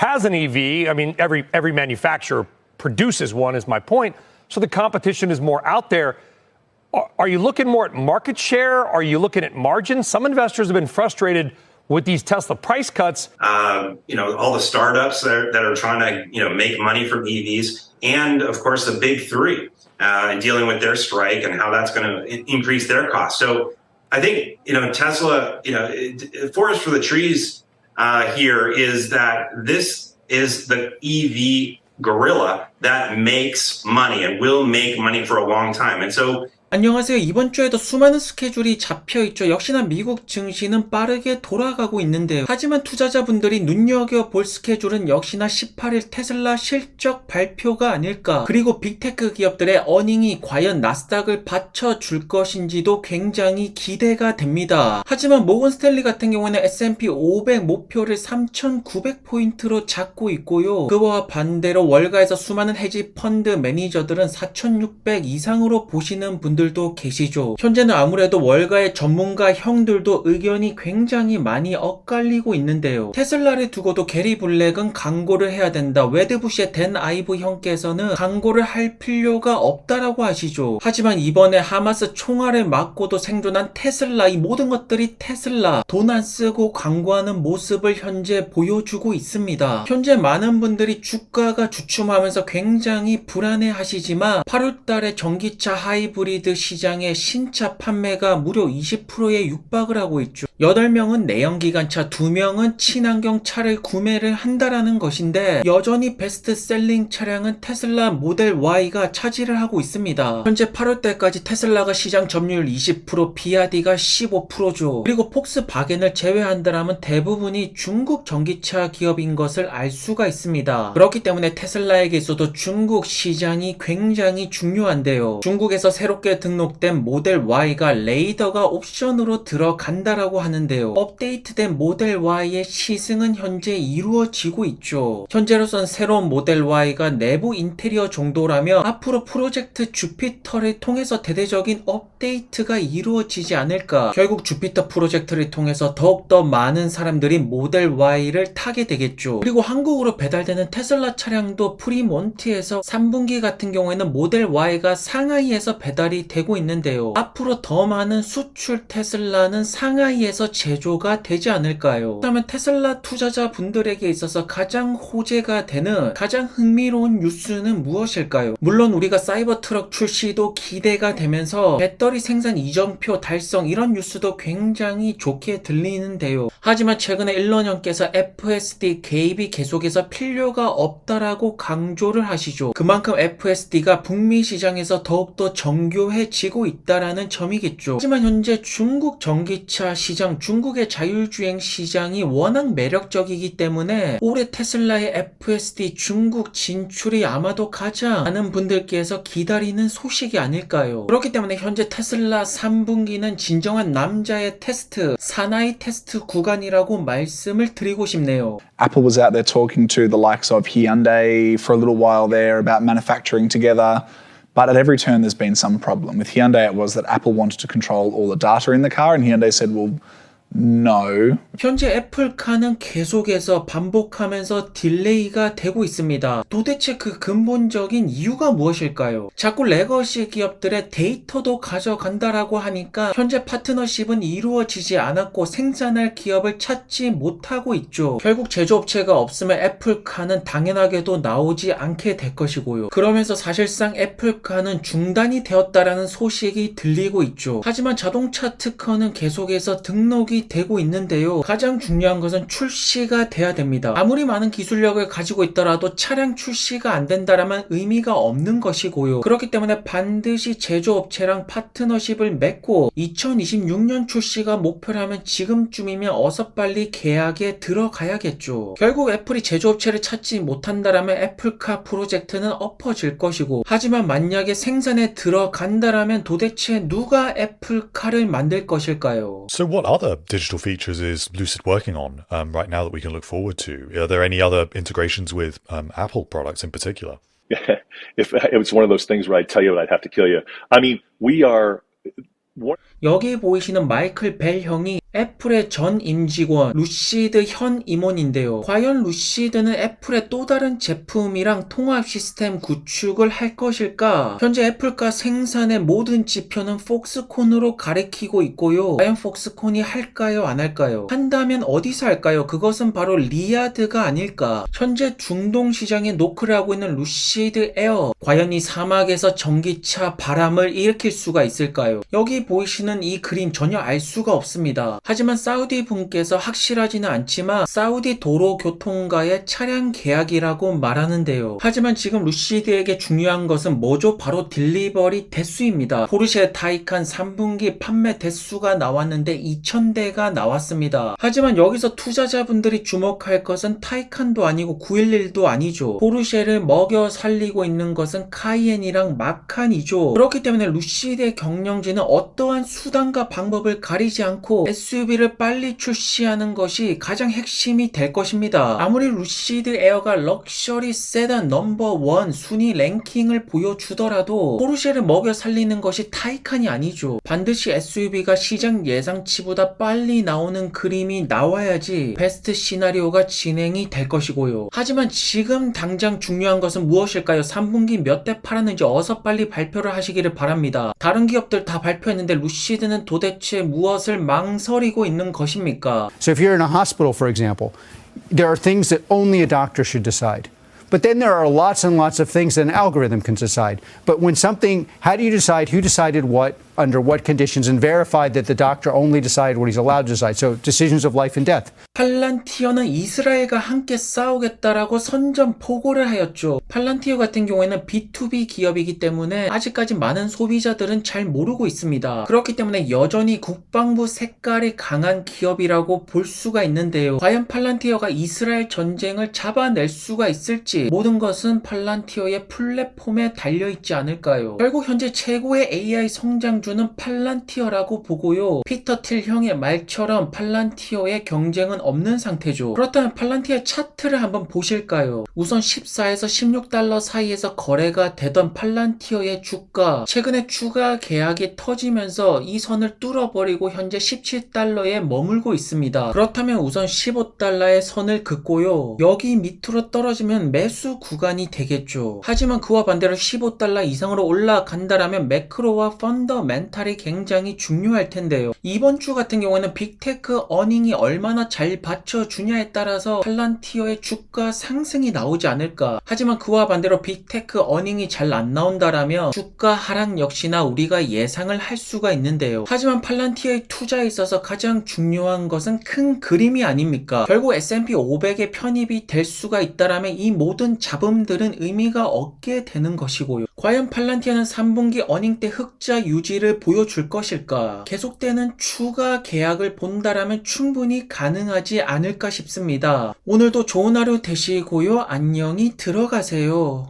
has an EV. I mean, every manufacturer produces one, is my point. So the competition is more out there. Are you looking more at market share? Are you looking at margins? Some investors have been frustrated with these Tesla price cuts. All the startups that are trying to, make money from EVs, and of course the big three, dealing with their strike and how that's going to increase their costs. So I think, Tesla, forest for the trees here is that this is the EV gorilla that makes money and will make money for a long time. And so 안녕하세요. 이번 주에도 수많은 스케줄이 잡혀있죠. 역시나 미국 증시는 빠르게 돌아가고 있는데요. 하지만 투자자분들이 눈여겨볼 스케줄은 역시나 18일 테슬라 실적 발표가 아닐까. 그리고 빅테크 기업들의 어닝이 과연 나스닥을 받쳐줄 것인지도 굉장히 기대가 됩니다. 하지만 모건 스탠리 같은 경우에는 S&P 500 목표를 3,900포인트로 잡고 있고요. 그와 반대로 월가에서 수많은 헤지 펀드 매니저들은 4,600 이상으로 보시는 분들도 계시죠. 현재는 아무래도 월가의 전문가 형들도 의견이 굉장히 많이 엇갈리고 있는데요. 테슬라를 두고도 게리 블랙은 광고를 해야 된다. 웨드부시의 댄 아이브 형께서는 광고를 할 필요가 없다라고 하시죠. 하지만 이번에 하마스 총알을 맞고도 생존한 테슬라, 이 모든 것들이 테슬라, 돈 안 쓰고 광고하는 모습을 현재 보여주고 있습니다. 현재 많은 분들이 주가가 주춤하면서 굉장히 불안해 하시지만 8월달에 전기차 하이브리드 시장의 신차 판매가 무려 20%에 육박을 하고 있죠. 8명은 내연기관차, 2명은 친환경 차를 구매를 한다라는 것인데 여전히 베스트셀링 차량은 테슬라 모델 Y가 차지를 하고 있습니다. 현재 8월달까지 테슬라가 시장 점유율 20%, 비아디가 15%죠. 그리고 폭스바겐을 제외한다면 대부분이 중국 전기차 기업인 것을 알 수가 있습니다. 그렇기 때문에 테슬라에게 있어도 중국 시장이 굉장히 중요한데요. 중국에서 새롭게 등록된 모델 Y가 레이더가 옵션으로 들어간다라고 하는데요. 업데이트된 모델 Y의 시승은 현재 이루어지고 있죠. 현재로선 새로운 모델 Y가 내부 인테리어 정도라면 앞으로 프로젝트 주피터를 통해서 대대적인 업데이트가 이루어지지 않을까. 결국 주피터 프로젝트를 통해서 더욱더 많은 사람들이 모델 Y를 타게 되겠죠. 그리고 한국으로 배달되는 테슬라 차량도 프리몬트에서 3분기 같은 경우에는 모델 Y가 상하이에서 배달이 되고 있는데요. 앞으로 더 많은 수출 테슬라는 상하이에서 제조가 되지 않을까요? 그렇다면 테슬라 투자자분들에게 있어서 가장 호재가 되는 가장 흥미로운 뉴스는 무엇일까요? 물론 우리가 사이버 트럭 출시도 기대가 되면서 배터리 생산 이전표 달성, 이런 뉴스도 굉장히 좋게 들리는데요. 하지만 최근에 일론 형께서 FSD 개입이 계속해서 필요가 없다라고 강조를 하시죠. 그만큼 FSD가 북미 시장에서 더욱더 정교해지고 있다라는 점이겠죠. 하지만 현재 중국 전기차 시장, 중국의 자율주행 시장이 워낙 매력적이기 때문에 올해 테슬라의 FSD 중국 진출이 아마도 가장 많은 분들께서 기다리는 소식이 아닐까요? 그렇기 때문에 현재 테슬라 3분기는 진정한 남자의 테스트, 사나이 테스트 구간이라고 말씀을 드리고 싶네요. Apple was out there talking to the likes of Hyundai for a little while there about manufacturing together. But at every turn, there's been some problem. With Hyundai, it was that Apple wanted to control all the data in the car, and Hyundai said, well, no. 현재 애플카는 계속해서 반복하면서 딜레이가 되고 있습니다. 도대체 그 근본적인 이유가 무엇일까요? 자꾸 레거시 기업들의 데이터도 가져간다라고 하니까 현재 파트너십은 이루어지지 않았고 생산할 기업을 찾지 못하고 있죠. 결국 제조업체가 없으면 애플카는 당연하게도 나오지 않게 될 것이고요. 그러면서 사실상 애플카는 중단이 되었다라는 소식이 들리고 있죠. 하지만 자동차 특허는 계속해서 등록이 되고 있는데요. 가장 중요한 것은 출시가 돼야 됩니다. 아무리 많은 기술력을 가지고 있더라도 차량 출시가 안 된다라면 의미가 없는 것이고요. 그렇기 때문에 반드시 제조업체랑 파트너십을 맺고 2026년 출시가 목표라면 지금쯤이면 어서 빨리 계약에 들어가야겠죠. 결국 애플이 제조업체를 찾지 못한다라면 애플카 프로젝트는 엎어질 것이고, 하지만 만약에 생산에 들어간다라면 도대체 누가 애플카를 만들 것일까요? So what other digital features is Lucid working on right now that we can look forward to? Are there any other integrations with Apple products in particular? If it was one of those things where I'd tell you but I'd have to kill you. I mean, we are... 여기 보이시는 마이클 벨 형이 애플의 전 임직원 루시드 현 임원인데요. 과연 루시드는 애플의 또 다른 제품이랑 통합 시스템 구축을 할 것일까? 현재 애플과 생산의 모든 지표는 폭스콘으로 가리키고 있고요. 과연 폭스콘이 할까요? 안 할까요? 한다면 어디서 할까요? 그것은 바로 리야드가 아닐까? 현재 중동 시장에 노크를 하고 있는 루시드 에어, 과연 이 사막에서 전기차 바람을 일으킬 수가 있을까요? 여기 보이시는 이 그림 전혀 알 수가 없습니다. 하지만 사우디 분께서 확실하지는 않지만 사우디 도로교통과의 차량 계약이라고 말하는데요. 하지만 지금 루시드에게 중요한 것은 뭐죠? 바로 딜리버리 대수입니다. 포르쉐 타이칸 3분기 판매 대수가 나왔는데 2000대가 나왔습니다. 하지만 여기서 투자자분들이 주목할 것은 타이칸도 아니고 911도 아니죠. 포르쉐를 먹여 살리고 있는 것은 카이엔이랑 마칸이죠. 그렇기 때문에 루시드의 경영진은 어떠한 수단과 방법을 가리지 않고 SUV를 빨리 출시하는 것이 가장 핵심이 될 것입니다. 아무리 루시드 에어가 럭셔리 세단 넘버1 순위 랭킹을 보여주더라도 포르쉐를 먹여 살리는 것이 타이칸이 아니죠. 반드시 SUV가 시장 예상치보다 빨리 나오는 그림이 나와야지 베스트 시나리오가 진행이 될 것이고요. 하지만 지금 당장 중요한 것은 무엇일까요? 3분기 몇 대 팔았는지 어서 빨리 발표를 하시기를 바랍니다. 다른 기업들 다 발표했는데 루시드는 도대체 무엇을 망설이고 있는 것입니까? So if you're in a hospital, for example, there are things that only a doctor should decide. But then there are lots and lots of things that an algorithm can decide. But when something, how do you decide who decided what, under what conditions, and verify that the doctor only decided what he's allowed to decide? So decisions of life and death. 팔란티어는 이스라엘과 함께 싸우겠다라고 선전포고를 하였죠. 팔란티어 같은 경우에는 B2B 기업이기 때문에 아직까지 많은 소비자들은 잘 모르고 있습니다. 그렇기 때문에 여전히 국방부 색깔이 강한 기업이라고 볼 수가 있는데요. 과연 팔란티어가 이스라엘 전쟁을 잡아낼 수가 있을지 모든 것은 팔란티어의 플랫폼에 달려있지 않을까요? 결국 현재 최고의 AI 성장주는 팔란티어라고 보고요. 피터 틸 형의 말처럼 팔란티어의 경쟁은 없는 상태죠. 그렇다면 팔란티어 차트를 한번 보실까요? 우선 14에서 16달러 사이에서 거래가 되던 팔란티어의 주가, 최근에 추가 계약이 터지면서 이 선을 뚫어버리고 현재 17달러에 머물고 있습니다. 그렇다면 우선 15달러의 선을 긋고요. 여기 밑으로 떨어지면 매수 구간이 되겠죠. 하지만 그와 반대로 15달러 이상으로 올라간다라면 매크로와 펀더멘탈이 굉장히 중요할 텐데요. 이번 주 같은 경우에는 빅테크 어닝이 얼마나 잘 받쳐주냐에 따라서 팔란티어의 주가 상승이 나오지 않을까. 하지만 그와 반대로 빅테크 어닝이 잘 안 나온다라면 주가 하락 역시나 우리가 예상을 할 수가 있는데요. 하지만 팔란티어의 투자에 있어서 가장 중요한 것은 큰 그림이 아닙니까? 결국 S&P 500에 편입이 될 수가 있다라면 이 모든 잡음들은 의미가 없게 되는 것이고요. 과연 팔란티어는 3분기 어닝 때 흑자 유지를 보여줄 것일까? 계속되는 추가 계약을 본다라면 충분히 가능하지 않을까 싶습니다. 오늘도 좋은 하루 되시고요. 안녕히 들어가세요.